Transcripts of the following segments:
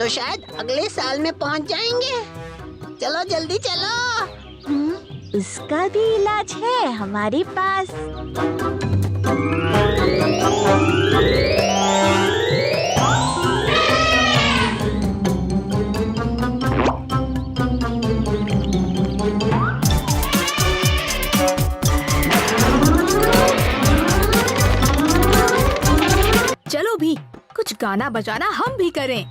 तो शायद अगले साल में पहुंच जाएंगे। चलो जल्दी चलो। उसका भी इलाज है हमारे पास। चलो भी कुछ गाना बजाना हम भी करें।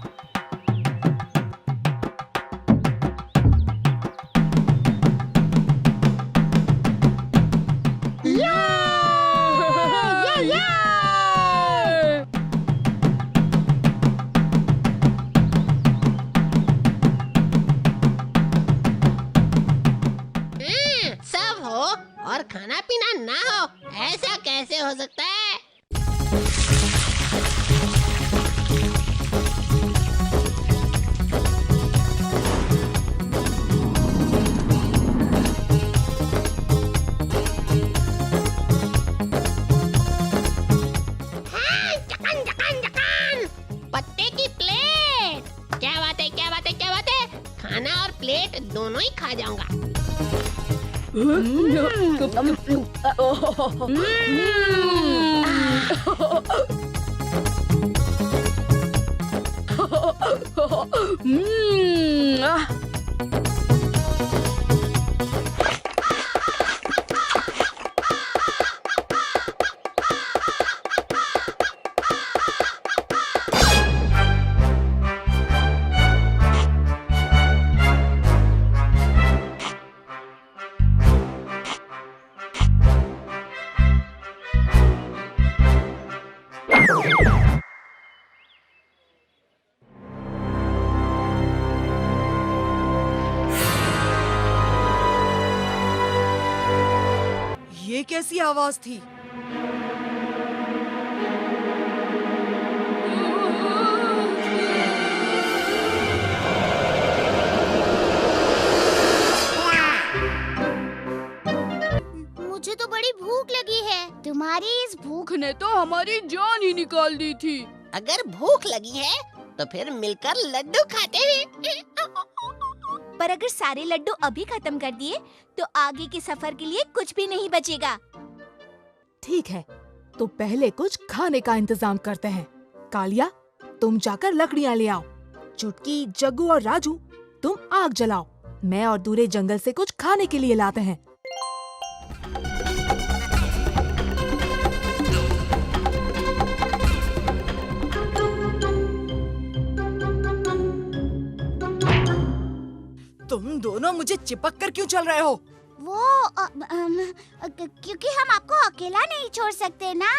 सब हो और खाना पीना ना हो, ऐसा कैसे हो सकता है? हाँ, जकान जकान जकान, पत्ते की प्लेट। क्या बात है, क्या बात है, क्या बात है? खाना और प्लेट दोनों ही खा जाऊंगा। ये कैसी आवाज थी? मुझे तो बड़ी भूख लगी है। तुम्हारी इस भूख ने तो हमारी जान ही निकाल दी थी। अगर भूख लगी है तो फिर मिलकर लड्डू खाते हैं। पर अगर सारे लड्डू अभी खत्म कर दिए तो आगे के सफर के लिए कुछ भी नहीं बचेगा। ठीक है, तो पहले कुछ खाने का इंतजाम करते हैं। कालिया, तुम जाकर लकड़ियाँ ले आओ। चुटकी, जग्गू और राजू, तुम आग जलाओ। मैं और दूरे जंगल से कुछ खाने के लिए लाते हैं। तुम दोनों मुझे चिपक कर क्यों चल रहे हो? वो क्योंकि हम आपको अकेला नहीं छोड़ सकते ना।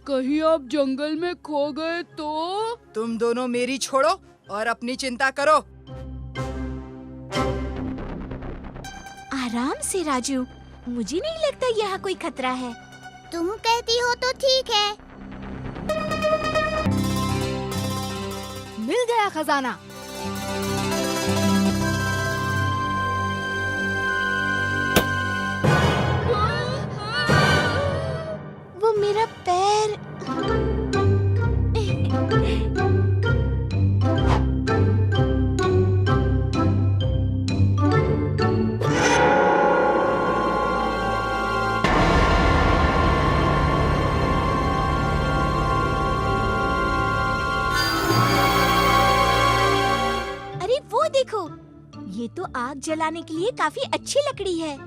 कहीं आप जंगल में खो गए तो? तुम दोनों मेरी छोड़ो और अपनी चिंता करो। आराम से राजू, मुझे नहीं लगता यहाँ कोई खतरा है। तुम कहती हो तो ठीक है। मिल गया खजाना। वो मेरा पैर। अरे वो देखो, ये तो आग जलाने के लिए काफी अच्छी लकड़ी है।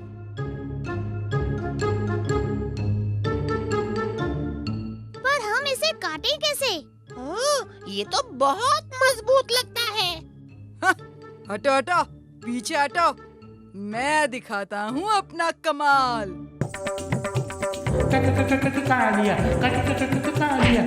पर हम इसे काटें कैसे? ओह, ये तो बहुत मजबूत लगता है। हटो हटो, पीछे हटो। मैं दिखाता हूँ अपना कमाल। कालिया, कालिया,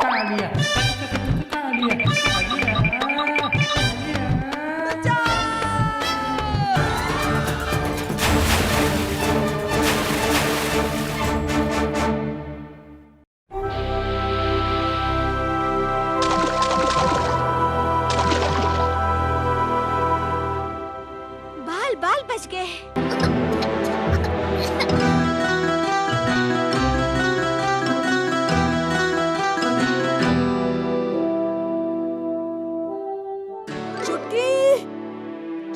कालिया कालिया बाल बाल बच गए। चुटकी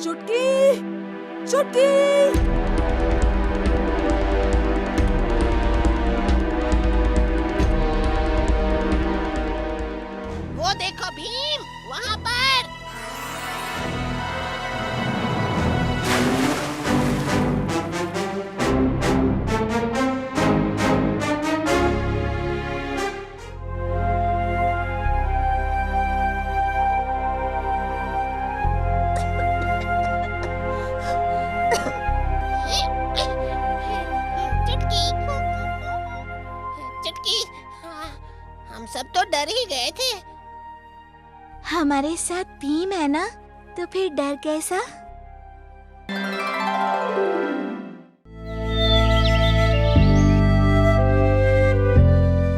चुटकी चुटकी। वो देखो भीम, वहाँ पर। चुटकी, चुटकी, हम सब तो डर ही गए थे। हमारे साथ भीम है ना, तो फिर डर कैसा?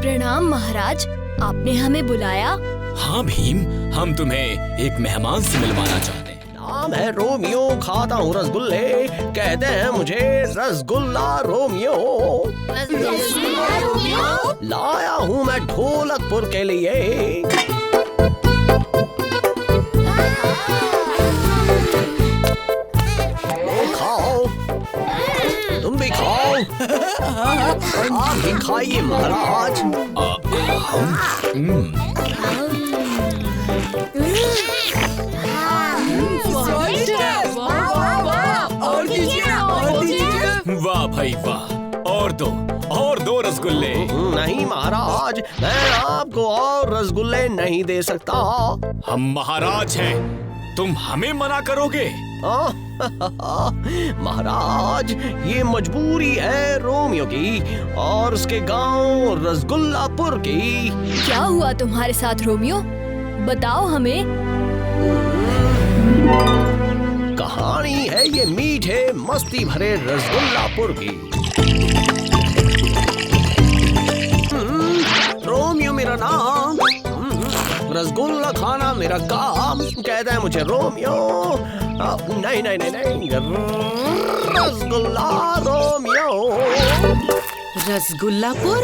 प्रणाम महाराज, आपने हमें बुलाया? हाँ भीम, हम तुम्हें एक मेहमान से मिलवाना चाहते हैं। नाम है रोमियो, खाता हूँ रसगुल्ले, कहते हैं मुझे रसगुल्ला रोमियो। लाया हूँ मैं ढोलकपुर के लिए। खाओ, तुम भी खाओ। आप भी खाइए महाराज। वाह भाई वाह, और दो रसगुल्ले। नहीं महाराज, मैं आपको और रसगुल्ले नहीं दे सकता। हम महाराज हैं, तुम हमें मना करोगे? महाराज, ये मजबूरी है रोमियो की और उसके गांव रसगुल्लापुर की। क्या हुआ तुम्हारे साथ रोमियो? बताओ हमें। कहानी है ये मीठे मस्ती भरे रसगुल्लापुर की। रोमियो मेरा नाम, रसगुल्ला खाना मेरा काम, कहता है मुझे रोमियो। नहीं नहीं नहीं नहीं, रसगुल्ला रोमियो। रसगुल्लापुर?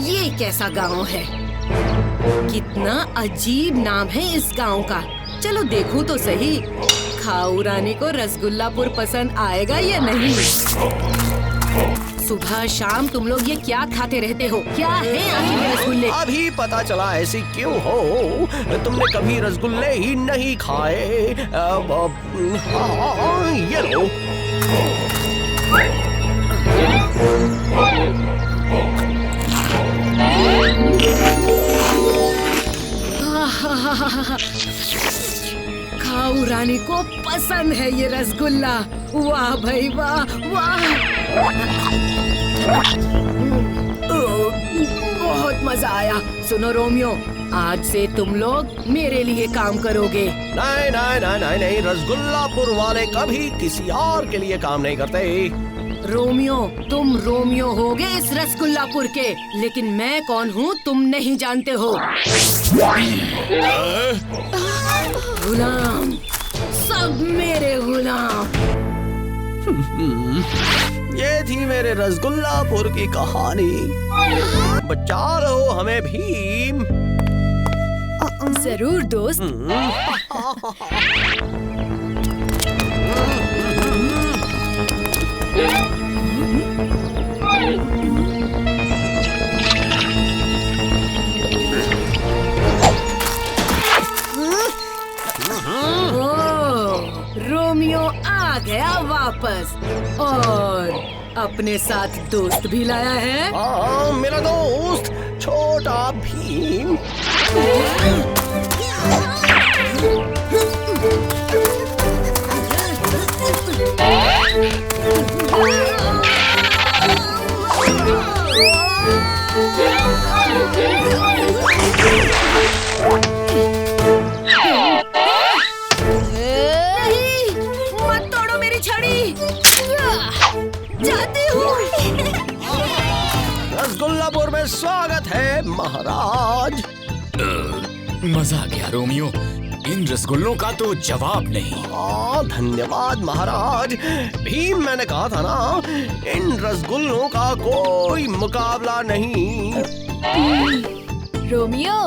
ये कैसा गांव है? कितना अजीब नाम है इस गांव का। चलो देखूं तो सही, खाऊ रानी को रसगुल्लापुर पसंद आएगा या नहीं। सुबह शाम तुम लोग ये क्या खाते रहते हो? क्या है आखिर ये रसगुल्ले? अभी पता चला ऐसी क्यों हो। तुमने कभी रसगुल्ले ही नहीं खाए। ये लो। खाऊ रानी को पसंद है ये रसगुल्ला। वाह भाई वाह वाह। बहुत मजा आया। सुनो रोमियो, आज से तुम लोग मेरे लिए काम करोगे। नहीं नहीं नहीं नहीं नहीं, रसगुल्लापुर वाले कभी किसी और के लिए काम नहीं करते। रोमियो, तुम रोमियो होगे इस रसगुल्लापुर के, लेकिन मैं कौन हूँ तुम नहीं जानते हो। गुलाम, सब मेरे गुलाम। ये थी मेरे रसगुल्लापुर की कहानी। बचा लो हमें भीम। जरूर दोस्त। है अब वापस, और अपने साथ दोस्त भी लाया है। हाँ, मेरा दोस्त छोटा भीम। मत तोड़ो मेरी छड़ी, जाती हूँ। रसगुल्लापुर में स्वागत है महाराज। मजा आ गया रोमियो, इन रसगुल्लों का तो जवाब नहीं। हाँ, धन्यवाद महाराज। भीम, मैंने कहा था ना, इन रसगुल्लों का कोई मुकाबला नहीं। रोमियो,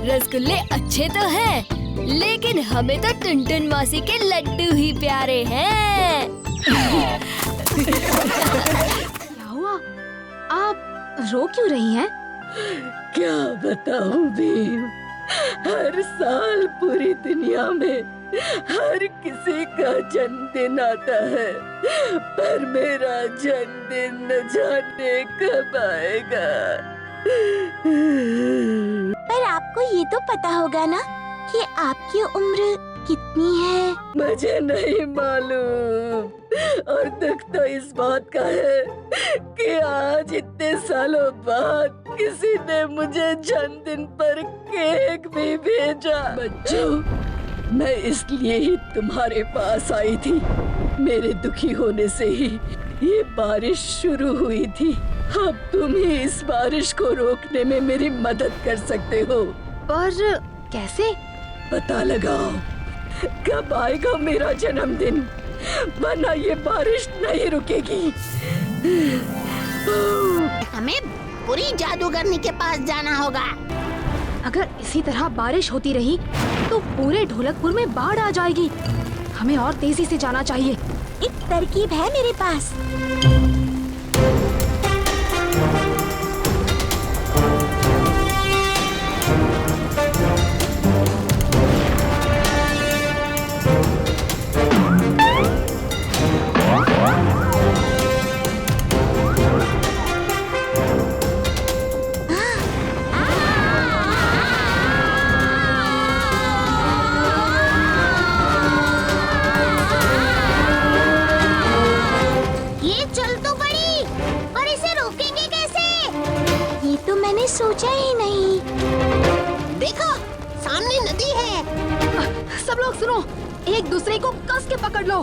रसगुल्ले अच्छे तो हैं, लेकिन हमें तो टुनटुन मौसी के लड्डू ही प्यारे हैं। क्या हुआ? आप रो क्यों रही हैं? क्या बताऊं भीम, हर साल पूरी दुनिया में हर किसी का जन्मदिन आता है, पर मेरा जन्मदिन न जाने कब आएगा। पर आपको ये तो पता होगा ना कि आपकी उम्र कितनी है? मुझे नहीं मालूम, और दुख तो इस बात का है कि आज इतने सालों बाद किसी ने मुझे जन्मदिन पर केक भी भेजा। बच्चों, मैं इसलिए ही तुम्हारे पास आई थी। मेरे दुखी होने से ही ये बारिश शुरू हुई थी। अब तुम ही इस बारिश को रोकने में मेरी मदद कर सकते हो। पर कैसे? पता लगाओ कब आएगा मेरा जन्मदिन, वरना ये बारिश नहीं रुकेगी। हमें बुरी जादूगरनी के पास जाना होगा। अगर इसी तरह बारिश होती रही तो पूरे ढोलकपुर में बाढ़ आ जाएगी। हमें और तेजी से जाना चाहिए। एक तरकीब है मेरे पास। सोचा ही नहीं। देखो, सामने नदी है। सब लोग सुनो, एक दूसरे को कस के पकड़ लो।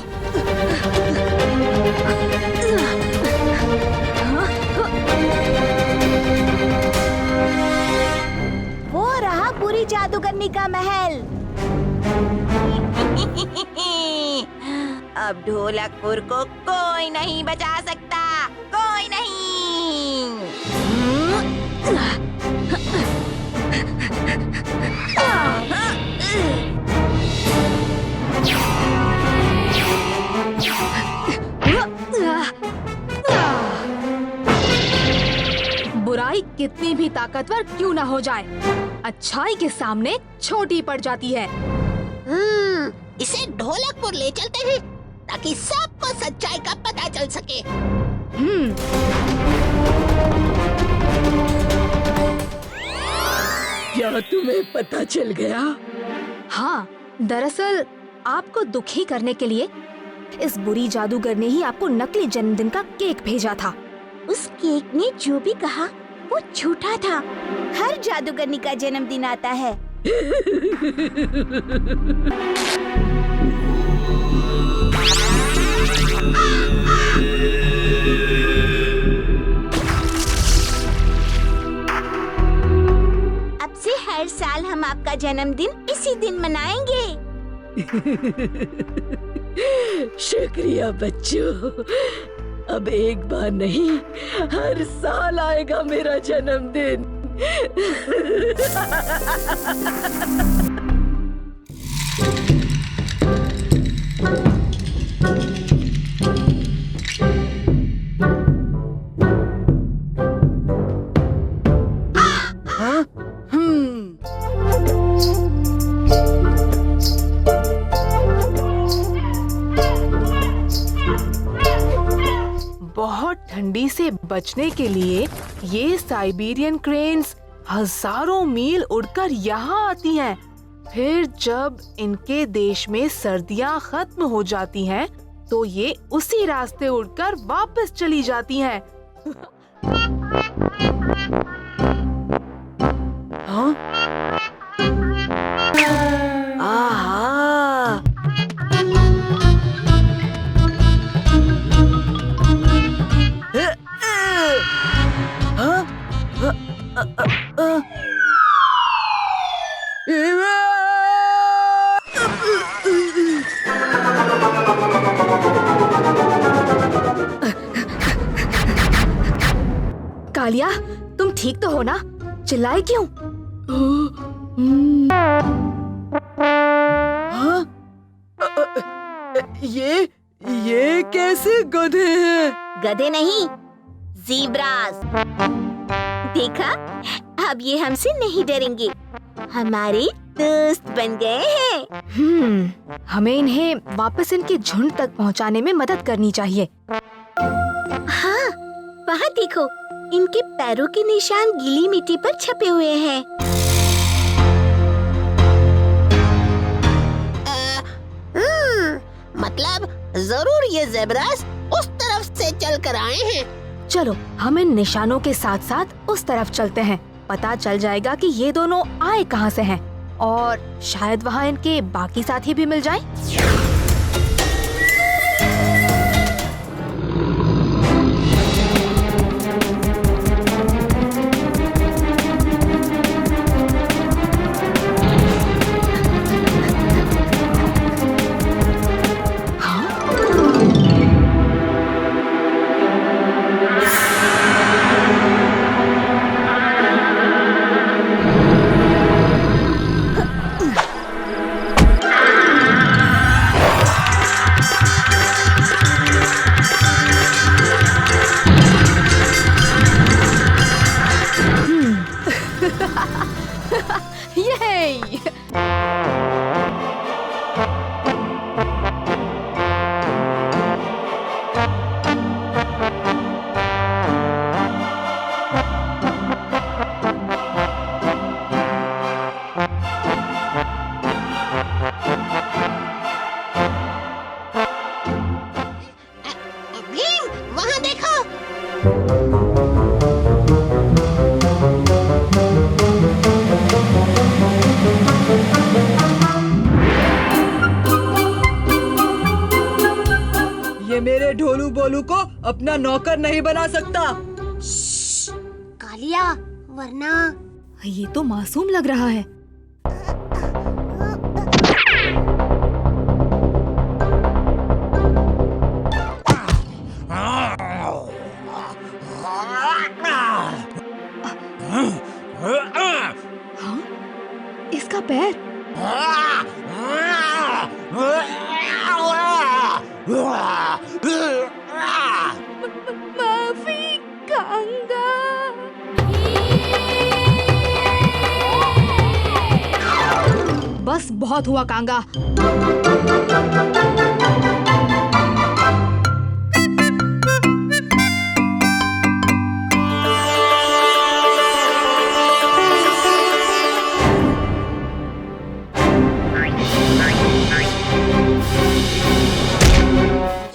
वो रहा बुरी जादूगरनी का महल। अब ढोलकपुर को कोई नहीं बचा सकता, कोई नहीं। बुराई कितनी भी ताकतवर क्यों ना हो जाए, अच्छाई के सामने छोटी पड़ जाती है। इसे ढोलकपुर ले चलते हैं ताकि सबको सच्चाई का पता चल सके। क्या तुम्हें पता चल गया? हाँ, दरअसल आपको दुखी करने के लिए इस बुरी जादूगर ने ही आपको नकली जन्मदिन का केक भेजा था। उस केक ने जो भी कहा वो झूठा था। हर जादूगरनी का जन्मदिन आता है। अब से हर साल हम आपका जन्मदिन इसी दिन मनाएंगे। शुक्रिया बच्चों। अब एक बार नहीं, हर साल आएगा मेरा जन्मदिन। ठंडी से बचने के लिए ये साइबेरियन क्रेन्स हजारों मील उड़कर यहाँ आती हैं। फिर जब इनके देश में सर्दियाँ खत्म हो जाती हैं, तो ये उसी रास्ते उड़कर वापस चली जाती हैं। हाँ? आहा! कालिया, तुम ठीक तो हो ना? चिल्लाए क्यों? हाँ? ये कैसे गधे हैं? गधे नहीं, ज़ीब्रास। देखा, अब ये हमसे नहीं डरेंगे। हमारे दोस्त बन गए हैं। हमें इन्हें वापस इनके झुंड तक पहुंचाने में मदद करनी चाहिए। हाँ, वहाँ देखो, इनके पैरों के निशान गीली मिट्टी पर छपे हुए हैं। मतलब जरूर ये ज़ेब्रास उस तरफ से चल कर आए हैं। चलो, हम इन निशानों के साथ साथ उस तरफ चलते हैं। पता चल जाएगा कि ये दोनों आए कहाँ से हैं, और शायद वहाँ इनके बाकी साथी भी मिल जाएं। भीम, वहाँ देखो। ये मेरे ढोलू बोलू को अपना नौकर नहीं बना सकता। कालिया, वरना ये तो मासूम लग रहा है। हाँ? इसका पैर। माफी कांगा। बस बहुत हुआ कांगा।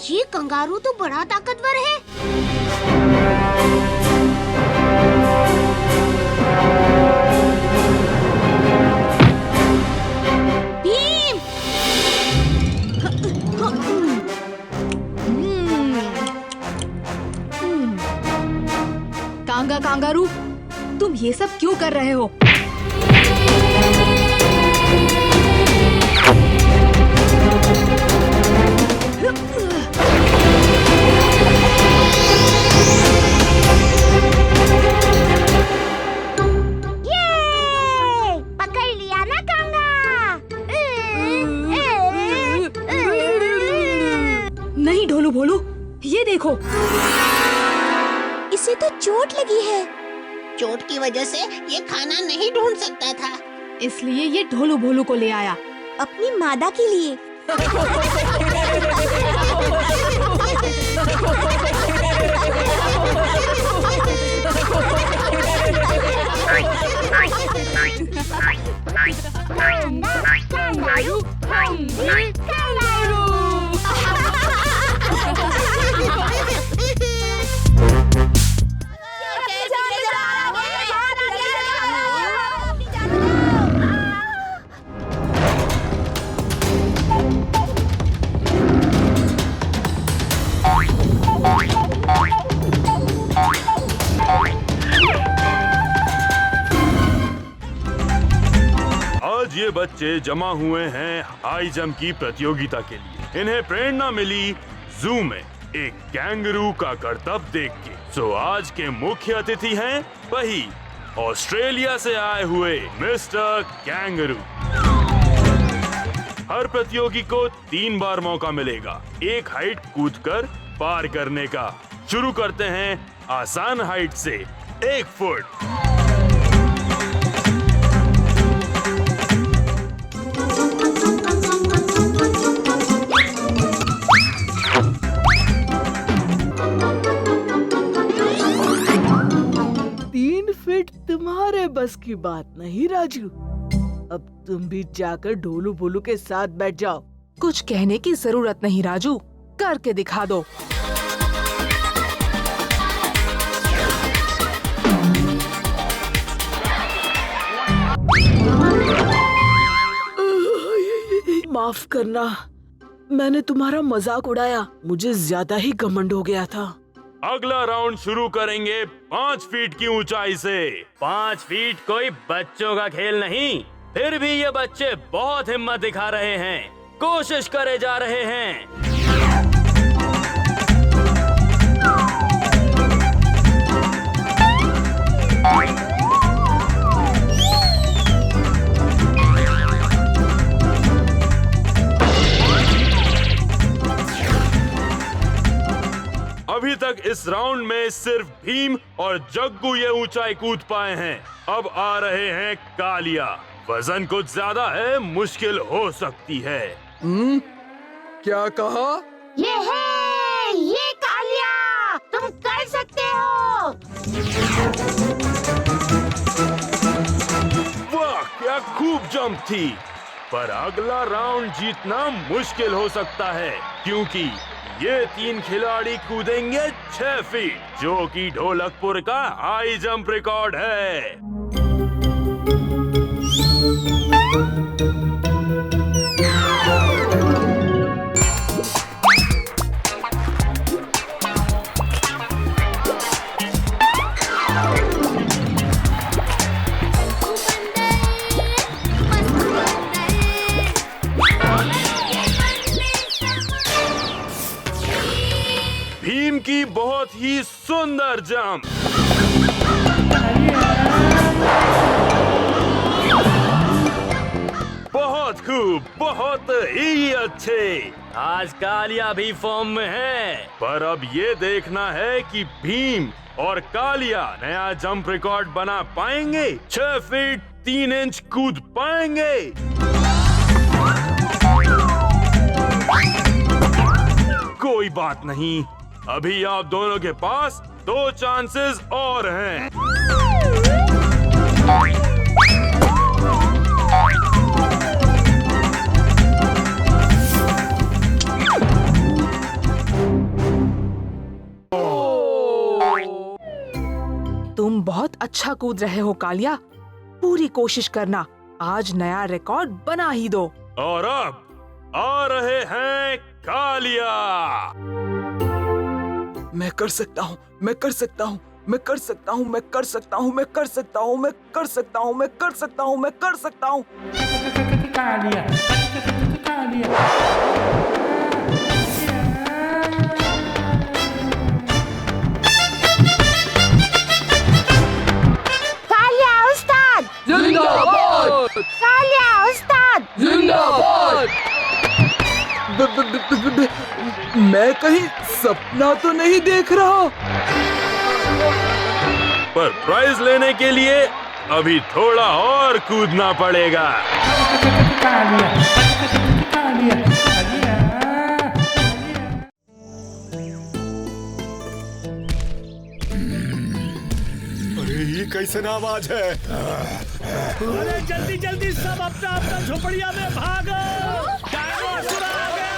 ये कंगारू तो बड़ा ताकतवर है। भीम! कांगा कांगारू, तुम ये सब क्यों कर रहे हो? पकड़ लिया ना कांगा। नहीं ढोलू भोलू, ये देखो। इसे तो चोट लगी है। चोट की वजह से ये खाना नहीं ढूंढ सकता था, इसलिए ये ढोलू भोलू को ले आया। अपनी मादा के लिए। कंगारू, हम भी कंगारू। आज ये बच्चे जमा हुए हैं हाई जंप की प्रतियोगिता के लिए। इन्हें प्रेरणा मिली जू में एक कैंगरू का करतब देख के। सो आज के मुख्य अतिथि हैं वही ऑस्ट्रेलिया से आए हुए मिस्टर कैंगरू। हर प्रतियोगी को 3 बार मौका मिलेगा एक हाइट कूदकर पार करने का। शुरू करते हैं आसान हाइट से 1 फुट। तुम्हारे बस की बात नहीं राजू। अब तुम भी जाकर ढोलू भोलू के साथ बैठ जाओ। कुछ कहने की जरूरत नहीं राजू, करके दिखा दो। माफ करना, मैंने तुम्हारा मजाक उड़ाया। मुझे ज्यादा ही घमंड हो गया था। अगला राउंड शुरू करेंगे 5 फीट की ऊंचाई से। 5 फीट कोई बच्चों का खेल नहीं। फिर भी ये बच्चे बहुत हिम्मत दिखा रहे हैं, कोशिश करे जा रहे हैं। अभी तक इस राउंड में सिर्फ भीम और जग्गू ये ऊंचाई कूद पाए हैं। अब आ रहे हैं कालिया। वजन कुछ ज्यादा है, मुश्किल हो सकती है। क्या कहा? ये कालिया, तुम कर सकते हो। वाह, क्या खूब जंप थी। पर अगला राउंड जीतना मुश्किल हो सकता है क्योंकि ये 3 खिलाड़ी कूदेंगे 6 फीट, जो कि ढोलकपुर का हाई जंप रिकॉर्ड है। भीम की बहुत ही सुंदर जंप। बहुत खूब, बहुत ही अच्छे। आज कालिया भी फॉर्म में है। पर अब ये देखना है कि भीम और कालिया नया जंप रिकॉर्ड बना पाएंगे। 6 फीट 3 इंच कूद पाएंगे। कोई बात नहीं, अभी आप दोनों के पास 2 चांसेस और हैं। तुम बहुत अच्छा कूद रहे हो कालिया, पूरी कोशिश करना, आज नया रिकॉर्ड बना ही दो। और अब आ रहे हैं कालिया। मैं कर सकता हूँ, मैं कर सकता हूँ, मैं कर सकता हूँ, मैं कर सकता हूँ, मैं कर सकता हूँ, मैं कर सकता हूँ, मैं कर सकता हूँ, मैं कर सकता हूँ। कालिया, कालिया। कालिया उस्ताद जिंदाबाद, कालिया उस्ताद जिंदाबाद। मैं कहीं सपना तो नहीं देख रहा। पर प्राइज लेने के लिए अभी थोड़ा और कूदना पड़ेगा। कालिया, कालिया, कालिया। अरे ये कैसन आवाज है? अरे जल्दी जल्दी सब अपना अपना झोपड़िया में भागो। डायनासोर आ गया।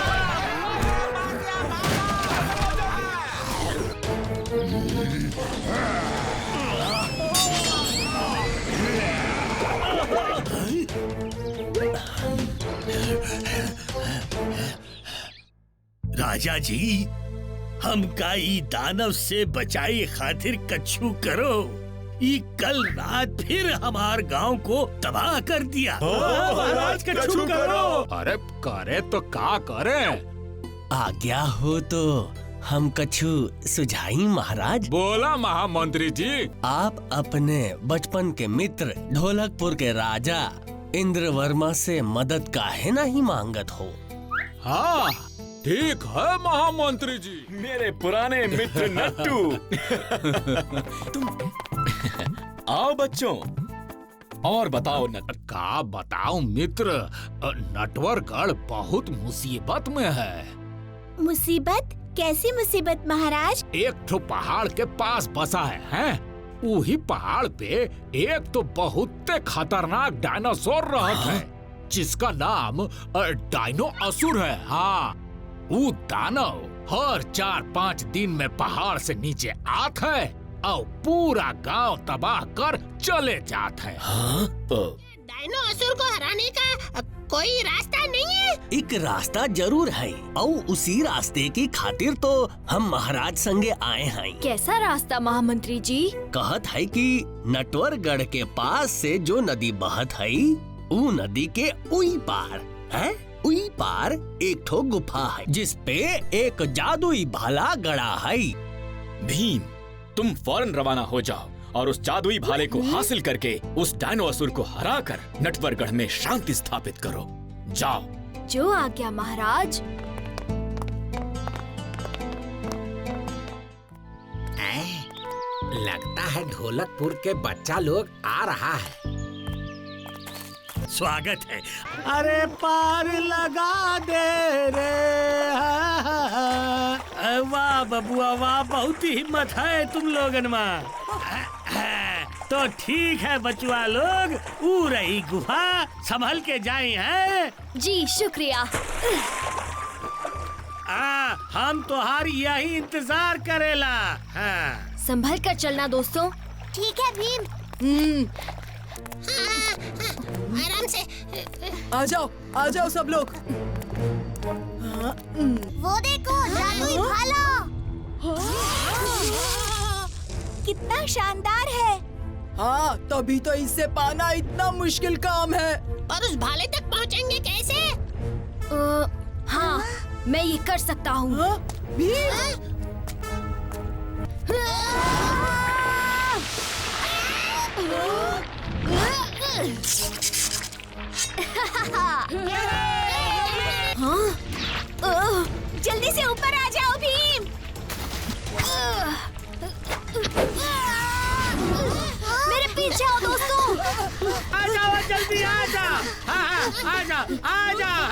राजा जी, हमका ई दानव से बचाई खातिर कछु करो। ई कल रात फिर हमार गांव को तबाह कर दिया। महाराज कछु करो। अरे करे तो का करे? आज्ञा हो तो हम कछु सुझाई महाराज। बोला महामंत्री जी। आप अपने बचपन के मित्र ढोलकपुर के राजा इंद्रवर्मा से मदद काहे नहीं मांगत हो? हाँ ठीक है महामंत्री जी। मेरे पुराने मित्र नट्टू। आओ बच्चों, और बताओ का बताओ मित्र, नटवरगढ़ बहुत मुसीबत में है। मुसीबत? कैसी मुसीबत महाराज? एक तो पहाड़ के पास बसा है? वही पहाड़ पे एक तो बहुत खतरनाक डायनासोर रहत है, जिसका नाम डायनो असुर है। हाँ, वो दानव हर 4-5 दिन में पहाड़ से नीचे आत है और पूरा गांव तबाह कर चले जात है। हाँ? डायनो असुर को हराने का कोई रास्ता नहीं है? एक रास्ता जरूर है और उसी रास्ते की खातिर तो हम महाराज संगे आए हैं। कैसा रास्ता महामंत्री जी? कहत है कि नटवरगढ़ के पास से जो नदी बहत है, वो नदी के उई पार है। उई पार एक ठो गुफा है जिसपे एक जादुई भाला गड़ा है। भीम, तुम फौरन रवाना हो जाओ और उस जादुई भाले को हासिल करके उस डायनो असुर को हराकर नटवरगढ़ में शांति स्थापित करो। जाओ। जो आज्ञा महाराज। लगता है ढोलकपुर के बच्चा लोग आ रहा है। स्वागत है। अरे पार लगा दे रे। वाह बबुआ वाह, बहुत ही हिम्मत है तुम लोगन में। तो ठीक है बचुआ लोग, ऊ रही गुफा, संभल के जाए हैं। जी शुक्रिया। हम तोहार यही इंतजार करेला। हाँ। संभल कर चलना दोस्तों। ठीक है भीम। आराम से। आ जाओ सब लोग। वो देखो जादुई भाला। कितना शानदार है। हाँ, तभी तो इससे पाना इतना मुश्किल काम है। और उस भाले तक पहुँचेंगे कैसे? हाँ, मैं ये कर सकता हूँ। जल्दी से ऊपर आ जाओ भीम। मेरे पीछे आओ दोस्तों। आ जाओ जल्दी, आ जाओ। आ जाओ, आ जाओ।